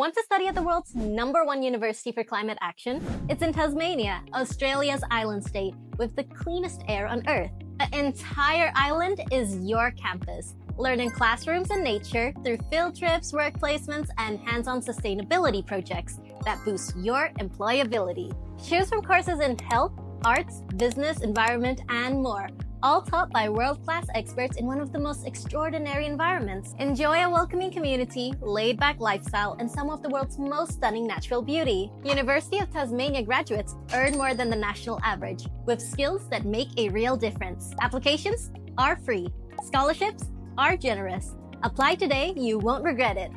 Want to study at the world's #1 university for climate action? It's in Tasmania, Australia's island state, with the cleanest air on Earth. The entire island is your campus. Learn in classrooms and nature through field trips, work placements, and hands-on sustainability projects that boost your employability. Choose from courses in health, arts, business, environment, and more, all taught by world-class experts in one of the most extraordinary environments. Enjoy a welcoming community, laid-back lifestyle, and some of the world's most stunning natural beauty. University of Tasmania graduates earn more than the national average, with skills that make a real difference. Applications are free. Scholarships are generous. Apply today, you won't regret it.